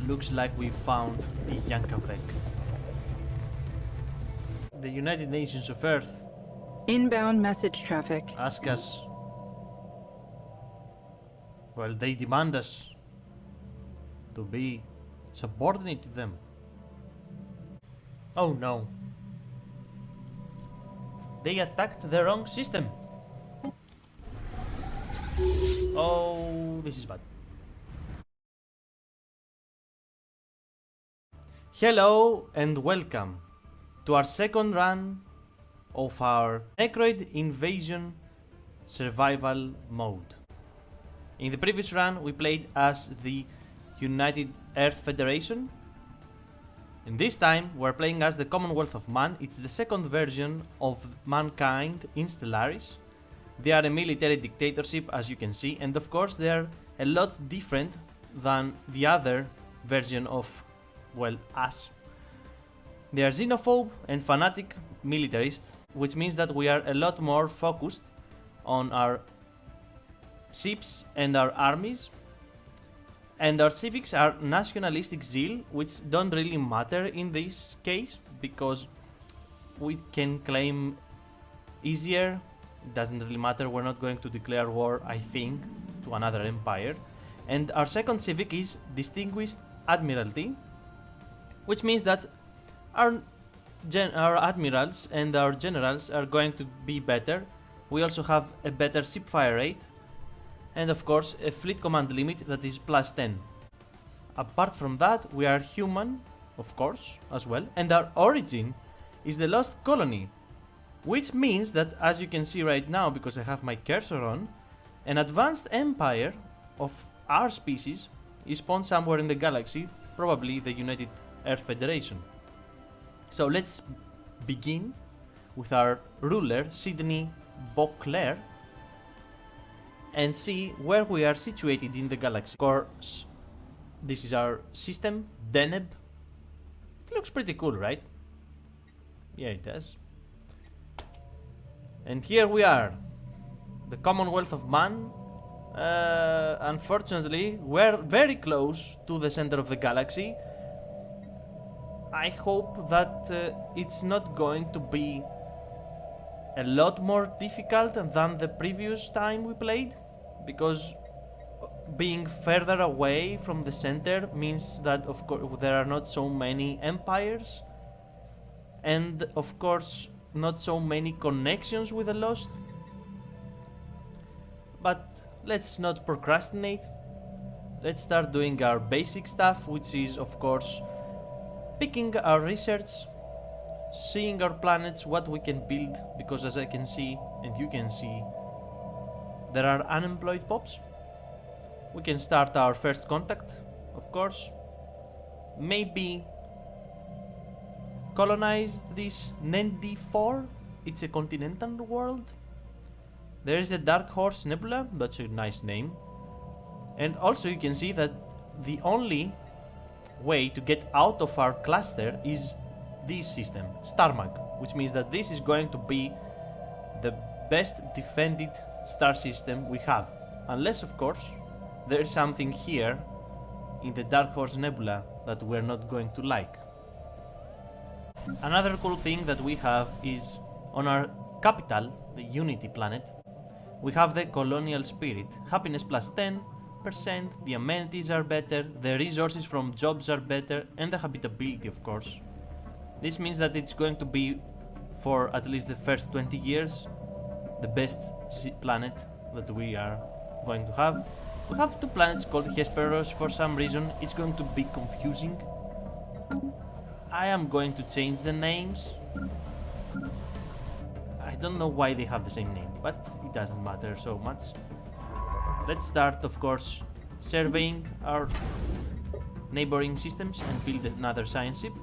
Looks like we found the Yankavek. The United Nations of Earth Inbound message traffic. ask us. Well, they demand us to be subordinate to them. Oh no. They attacked the wrong system. Oh, this is bad. Hello and welcome to our second run of our Necroid Invasion survival mode. In the previous run we played as the United Earth Federation, and this time we're playing as the Commonwealth of Man. It's the second version of mankind in Stellaris. They are a military dictatorship, as you can see, and of course they are a lot different than the other version of, well, us. They are xenophobe and fanatic militarists, which means that we are a lot more focused on our ships and our armies, and our civics are nationalistic zeal, which don't really matter in this case because we can claim easier. It doesn't really matter, we're not going to declare war, I think, to another empire. And our second civic is Distinguished Admiralty, which means that our admirals and our generals are going to be better. We also have a better ship fire rate, and of course a fleet command limit that is +10. Apart from that, we are human, of course, as well, and our origin is the Lost Colony, which means that, as you can see right now, because I have my cursor on, an advanced empire of our species is spawned somewhere in the galaxy, probably the United Earth Federation. So let's begin with our ruler, Sydney Beauclair, and see where we are situated in the galaxy. Of course, this is our system, Deneb. It looks pretty cool, right? Yeah, it does. And here we are, the Commonwealth of Man. Unfortunately, we're very close to the center of the galaxy. I hope that it's not going to be a lot more difficult than the previous time we played, because being further away from the center means that of course there are not so many empires, and of course not so many connections with the Lost. But let's not procrastinate. Let's start doing our basic stuff, which is of course picking our research, seeing our planets, what we can build, because as I can see, and you can see, there are unemployed pops. We can start our first contact, of course. Maybe colonize this Nendi 4. It's a continental world. There is a Dark Horse Nebula, that's a nice name. And also you can see that the only way to get out of our cluster is this system, Starmag, which means that this is going to be the best defended star system we have. Unless, of course, there is something here in the Dark Horse Nebula that we're not going to like. Another cool thing that we have is on our capital, the Unity planet, we have the colonial spirit, happiness +10%, the amenities are better, the resources from jobs are better, and the habitability, of course. This means that it's going to be, for at least the first 20 years, the best planet that we are going to have. We have two planets called Hesperos. For some reason it's going to be confusing. I am going to change the names. I don't know why they have the same name, but it doesn't matter so much. Let's start, of course, surveying our neighboring systems and build another science ship.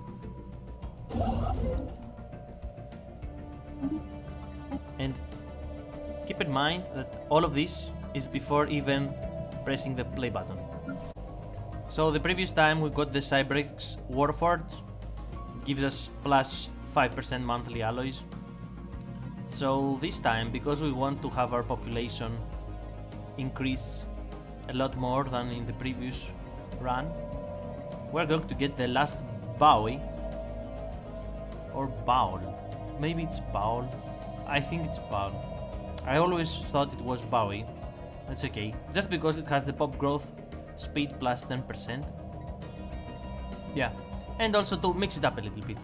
And keep in mind that all of this is before even pressing the play button. So the previous time we got the Cyberx Warforged, gives us plus 5% monthly alloys. So this time, because we want to have our population increase a lot more than in the previous run, we're going to get the last Bowie. Or Baul. Maybe it's Baul. I think it's Baul. I always thought it was Bowie. That's okay. Just because it has the pop growth speed plus 10%. Yeah. And also to mix it up a little bit.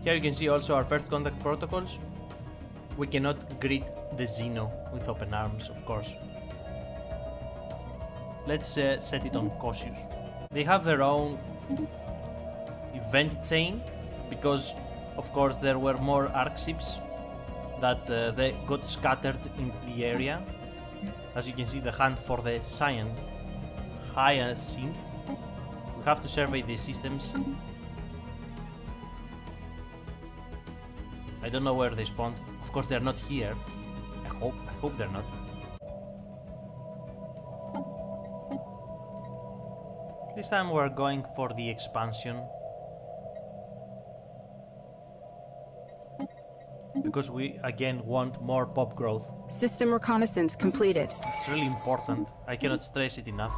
Here you can see also our first contact protocols. We cannot greet the Xeno with open arms, of course. Let's set it on cautious. They have their own event chain because, of course, there were more arc ships that they got scattered in the area. As you can see, the hunt for the Hyacinth. We have to survey these systems. I don't know where they spawned. Of course, they're not here. I hope they're not. This time we're going for the expansion. Because we again want more pop growth. System reconnaissance completed. It's really important. I cannot stress it enough.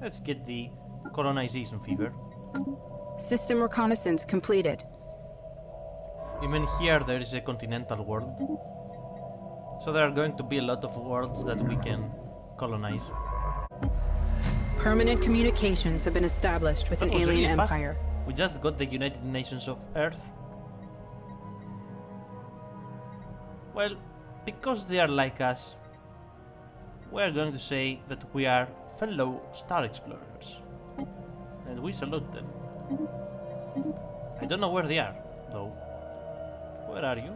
Let's get the colonization fever. System reconnaissance completed. Even here there is a continental world. So there are going to be a lot of worlds that we can colonize. Permanent communications have been established with an alien empire. We just got the United Nations of Earth. Well, because they are like us, we are going to say that we are fellow star explorers. And we salute them. I don't know where they are, though. Where are you?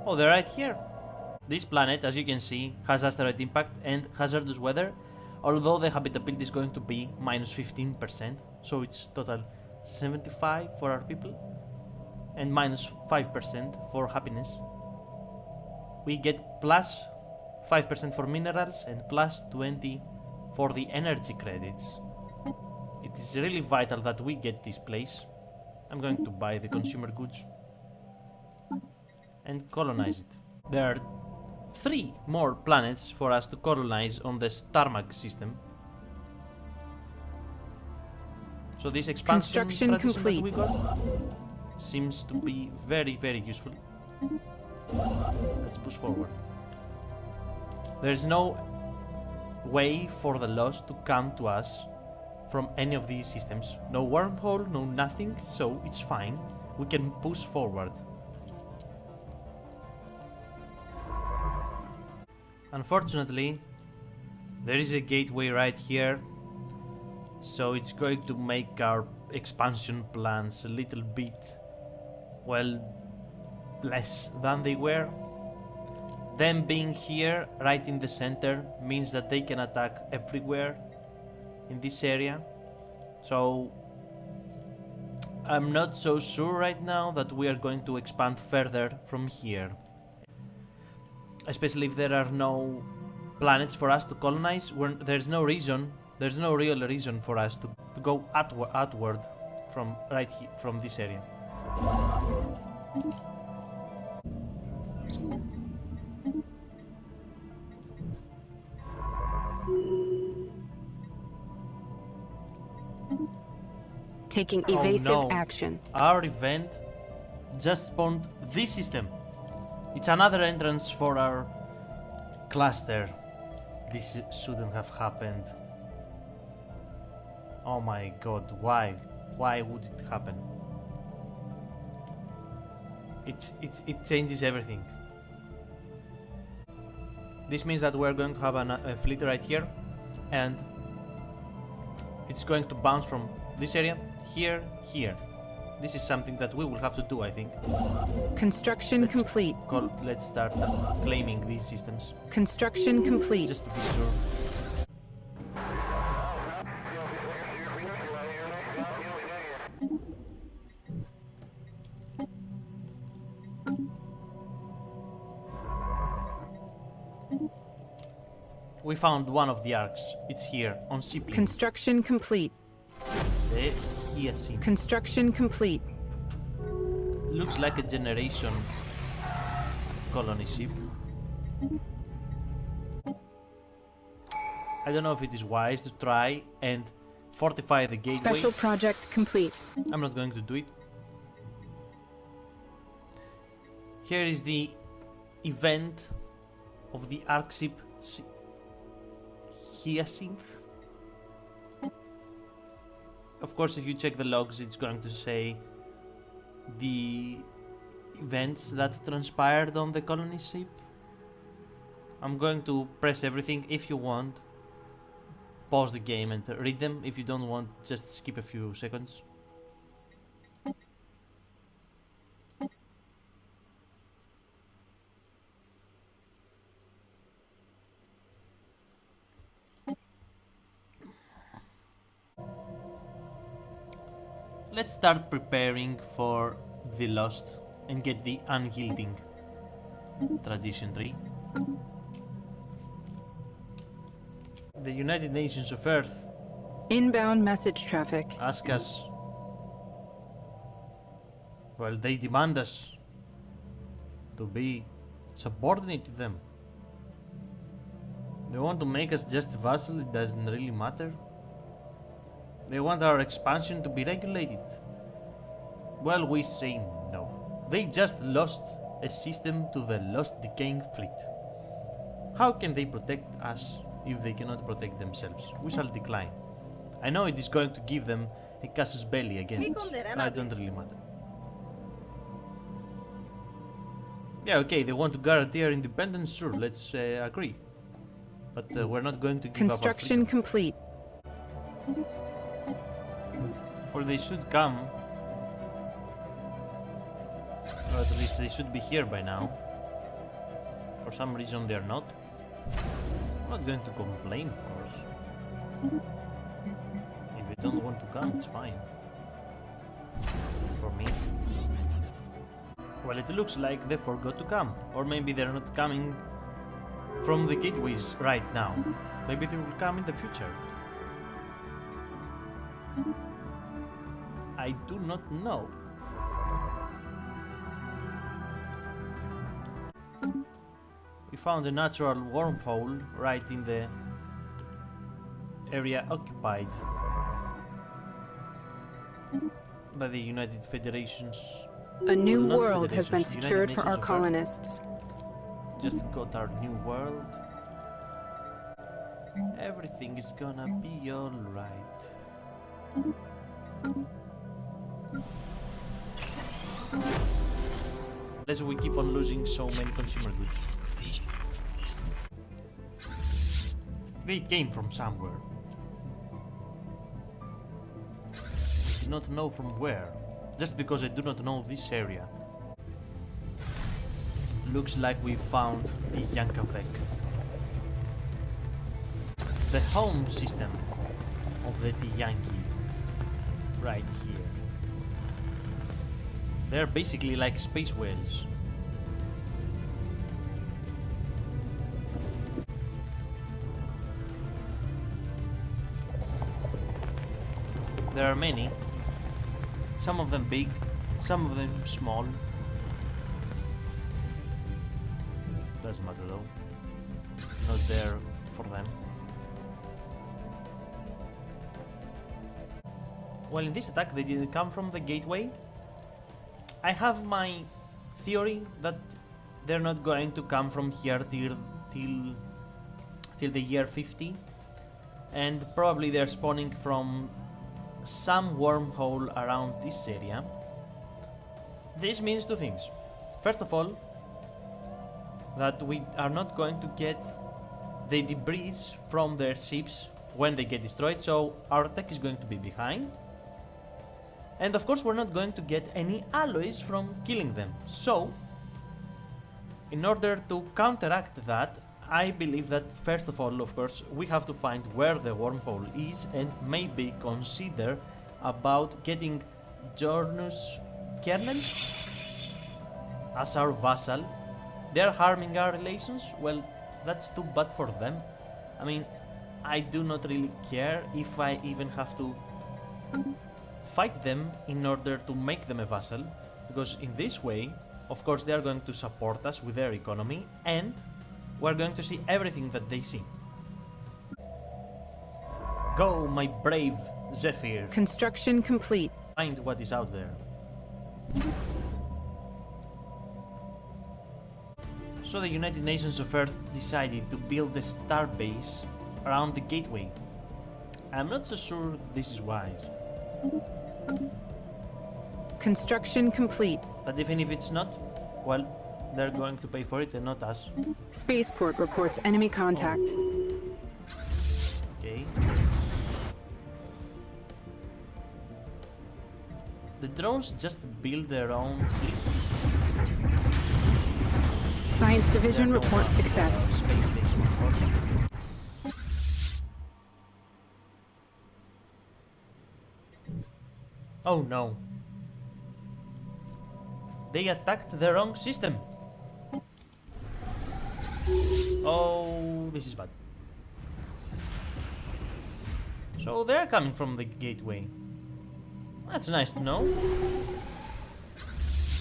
Oh, they're right here. This planet, as you can see, has asteroid impact and hazardous weather, although the habitability is going to be minus 15%, so it's total 75 for our people, and minus 5% for happiness. We get plus 5% for minerals and plus 20 for the energy credits. It is really vital that we get this place. I'm going to buy the consumer goods and colonize it. There are 3 more planets for us to colonize on the Starmag system. So this expansion Construction complete. that we got seems to be very, very useful. Let's push forward. There is no way for the Lost to come to us from any of these systems. No wormhole, no nothing, so it's fine. We can push forward. Unfortunately, there is a gateway right here, so it's going to make our expansion plans a little bit, well, less than they were. Them being here, right in the center, means that they can attack everywhere in this area. So I'm not so sure right now that we are going to expand further from here. Especially if there are no planets for us to colonize, there's no real reason for us to go outward from right here, from this area. Taking evasive action. Our event just spawned this system. It's another entrance for our cluster. This shouldn't have happened. Oh my god, why? Why would it happen? It changes everything. This means that we're going to have a fleet right here, and it's going to bounce from this area, here, here. This is something that we will have to do, I think. Construction complete. Let's start claiming these systems. Construction complete. Just to be sure. We found one of the arcs. It's here, on Sipling. Construction complete. The Hyacinth. Construction complete. looks like a generation colony ship. I don't know if it is wise to try and fortify the gateway. Special project complete. I'm not going to do it. Here is the event of the arc ship Hyacinth. Of course, if you check the logs, it's going to say the events that transpired on the colony ship. I'm going to press everything. If you want, pause the game and read them. If you don't want, just skip a few seconds. Let's start preparing for the Lost and get the Unyielding Tradition tree. The United Nations of Earth Inbound message traffic. ask us, well, they demand us to be subordinate to them. They want to make us just a vassal, it doesn't really matter. They want our expansion to be regulated. Well, we say no. They just lost a system to the lost decaying fleet. How can they protect us if they cannot protect themselves? We shall decline. I know it is going to give them a casus belli against us. No, it doesn't really matter. Yeah, okay, they want to guarantee our independence, sure, let's agree. But we're not going to give Construction up our complete. Or they should come. Or at least they should be here by now. For some reason they're not. I'm not going to complain, of course. If they don't want to come, it's fine. For me. Well, it looks like they forgot to come. Or maybe they're not coming from the gateways right now. Maybe they will come in the future. I do not know. We found a natural wormhole right in the area occupied by the United Federations. A new Well, not world has been federations, secured United for our Nations of Earth. colonists. Just got our new world. Everything is gonna be alright. Unless we keep on losing so many consumer goods. They came from somewhere. I do not know from where. Just because I do not know this area. Looks like we found the Yankavek. The home system of the Yankee. Right here. They're basically like space whales. There are many. Some of them big, some of them small. Doesn't matter though. Not there for them. Well, in this attack they didn't come from the gateway. I have my theory that they're not going to come from here till the year 50, and probably they're spawning from some wormhole around this area. This means two things. First of all, that we are not going to get the debris from their ships when they get destroyed, so our attack is going to be behind. And of course we're not going to get any alloys from killing them. So, in order to counteract that, I believe that first of all, of course, we have to find where the wormhole is and maybe consider about getting Jornus Kernel as our vassal. They're harming our relations? Well, that's too bad for them. I mean, I do not really care if I even have to fight them in order to make them a vassal, because in this way, of course, they are going to support us with their economy, and we're going to see everything that they see. Go, my brave Zephyr. Construction complete. Find what is out there. So the United Nations of Earth decided to build a star base around the gateway. I'm not so sure this is wise. Construction complete. But even if it's not, well, they're going to pay for it and not us. Spaceport reports enemy contact. Okay. The drones just build their own fleet. Science Division They're no report match success. for our space station, of course. Oh no. They attacked the wrong system. Oh, this is bad. So they're coming from the gateway. That's nice to know.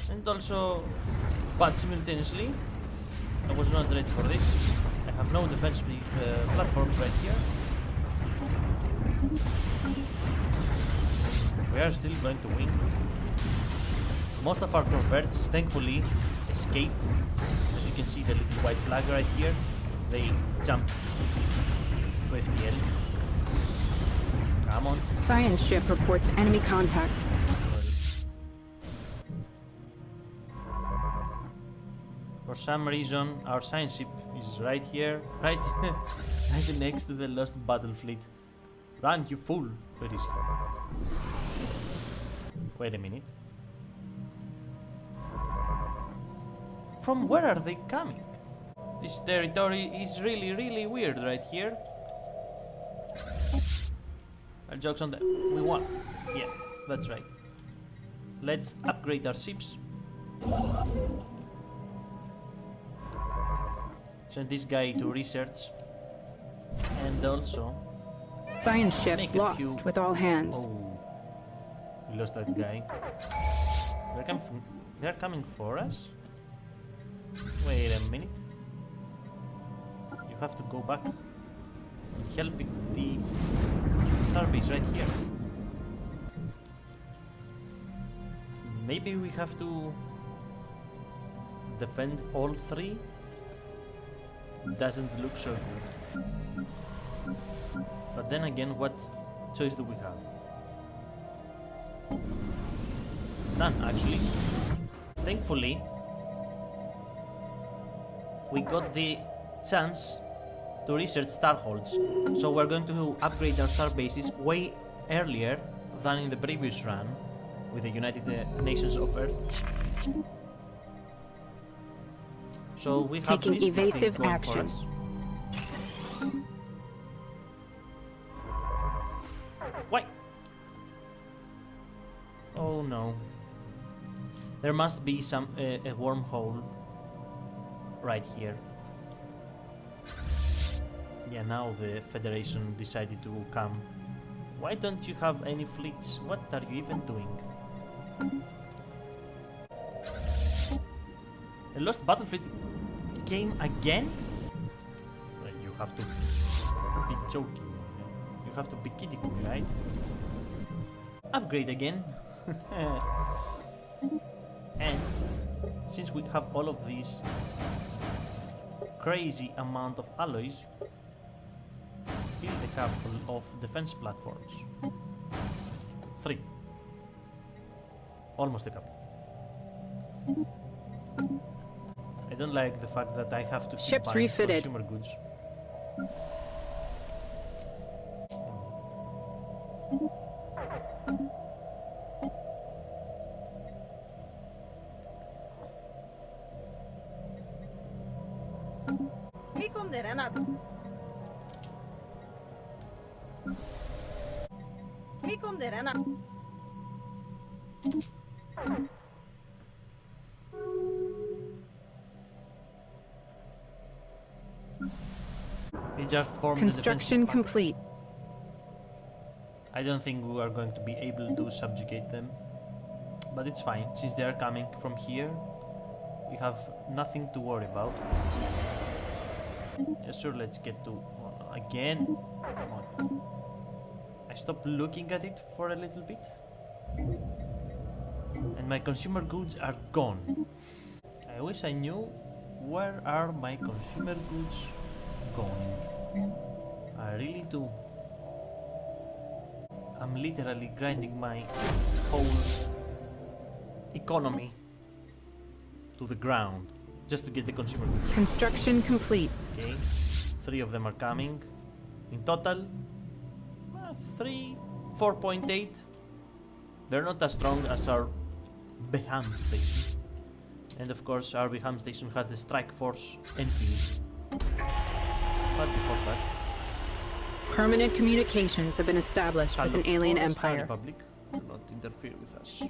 And also bad simultaneously. I was not ready for this. I have no defense platforms right here. We are still going to win. Most of our corvettes, thankfully, escaped. As you can see, the little white flag right here. They jumped to FTL. Come on. Science ship reports enemy contact. For some reason, our science ship is right here, right, right next to the lost battle fleet. Run, you fool! Where is he? Wait a minute. From where are they coming? This territory is really weird right here. Jokes on them. We won. Yeah, that's right. Let's upgrade our ships. Send this guy to research. And also Science ship make a lost few... with all hands. Oh, we lost that guy. They're coming for us? Wait a minute. You have to go back and help the starbase right here. Maybe we have to defend all three? Doesn't look so good. But then again, what choice do we have? None, actually. Thankfully, we got the chance to research starholds, so we're going to upgrade our star bases way earlier than in the previous run with the United Nations of Earth. So we have Taking this evasive thing going for action. us. Why? Oh no. There must be some a wormhole right here. Yeah, now the Federation decided to come. Why don't you have any fleets? What are you even doing? The lost battle fleet came again? Well, you have to be joking. You have to be kidding me, right? Upgrade again. And since we have all of these crazy amount of alloys, build a couple of defense platforms. 3. Almost a couple. I don't like the fact that I have to keep Ships buying refitted. consumer goods. Mi condenan. Mi condenan. We just formed Construction the defensive complete. I don't think we are going to be able to subjugate them but it's fine. Since they are coming from here, we have nothing to worry about. Yeah, sure, let's get to... again? Come on. I stopped looking at it for a little bit. And my consumer goods are gone. I wish I knew where are my consumer goods going. I really do. I'm literally grinding my whole economy to the ground just to get the consumer goods. Construction complete. Okay, 3 of them are coming. In total, 4.8. They're not as strong as our Beham station. And of course, our Beham station has the strike force and field. But before that, Permanent communications have been established with an alien Hello, Star empire. Republic, do not interfere with us.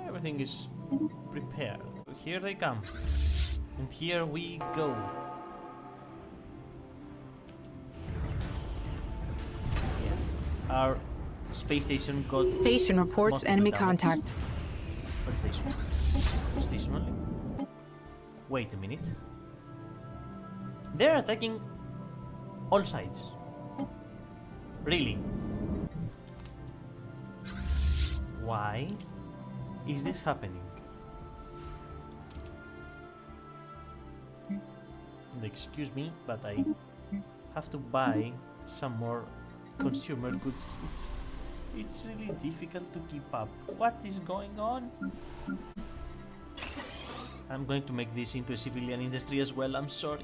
Everything is prepared. Here they come. And here we go. Yeah. Our space station got... Station reports most of the enemy damage. contact. What station? Station only? Wait a minute. They're attacking all sides. Really? Why is this happening? And excuse me, but I have to buy some more consumer goods. It's really difficult to keep up. What is going on? I'm going to make this into a civilian industry as well, I'm sorry.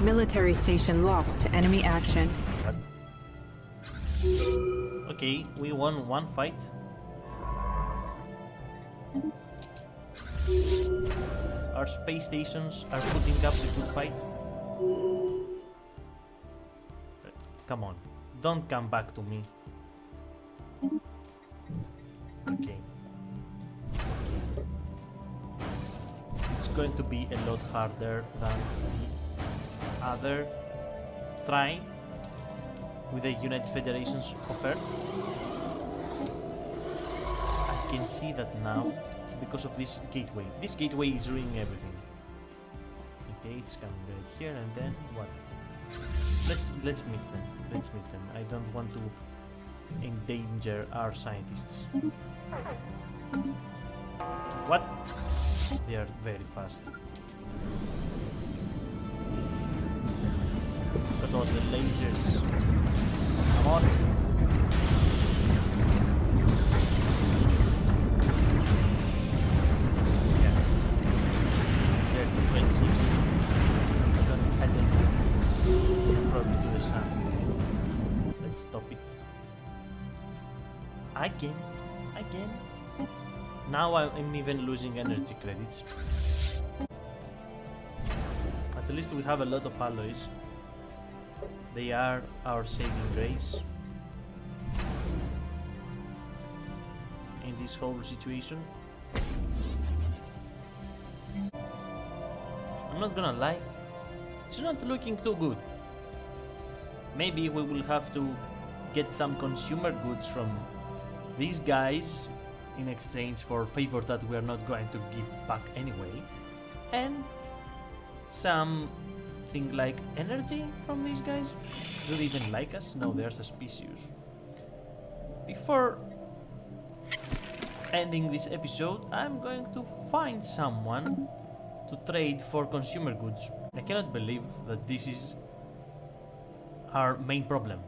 Military station lost to enemy action. What? Okay, we won one fight. Our space stations are putting up a good fight. Come on, don't come back to me. Okay. It's going to be a lot harder than the other try with the United Federations of Earth. I can see that now because of this gateway. This gateway is ruining everything. Okay, it's coming right here, and then what? Let's meet them. Let's meet them. I don't want to endanger our scientists. What? They are very fast. Got all the lasers. Come on. Yeah. They're destroying ships. I'm gonna head them probably to the sun. Let's stop it. Again. Now I'm even losing energy credits. At least we have a lot of alloys. They are our saving grace in this whole situation. I'm not gonna lie, it's not looking too good. Maybe we will have to get some consumer goods from these guys in exchange for favors that we are not going to give back anyway, and something like energy from these guys. Do they even like us? No, they're suspicious. Before ending this episode, I'm going to find someone to trade for consumer goods. I cannot believe that this is our main problem.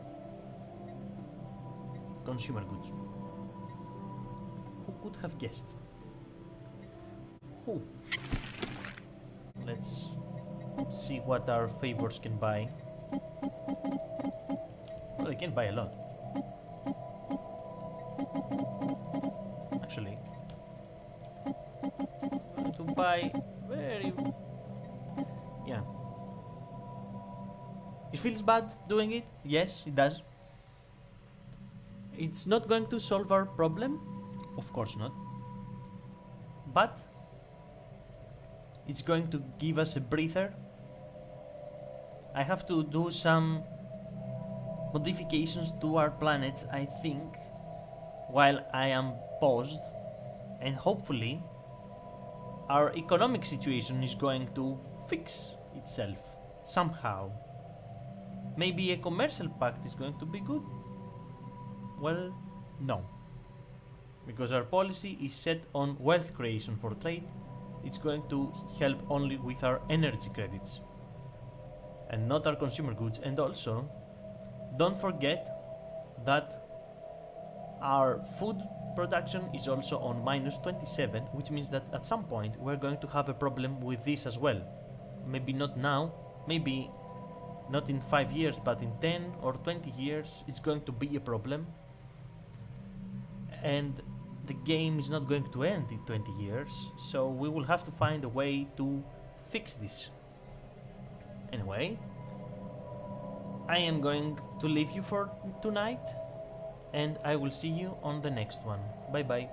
Consumer goods. Who could have guessed? Who? Let's see what our favors can buy. Well, they can buy a lot. Actually, to buy very... yeah. It feels bad doing it. Yes, it does. It's not going to solve our problem. Of course not. But it's going to give us a breather I have to do some modifications to our planets, I think, while I am paused, and hopefully our economic situation is going to fix itself somehow. Maybe a commercial pact is going to be good? Well, no. Because our policy is set on wealth creation for trade, it's going to help only with our energy credits and not our consumer goods. And also, don't forget that our food production is also on -27, which means that at some point we're going to have a problem with this as well. Maybe not now, maybe not in 5 years, but in 10 or 20 years it's going to be a problem. And the game is not going to end in 20 years, so we will have to find a way to fix this. Anyway, I am going to leave you for tonight, and I will see you on the next one. Bye bye.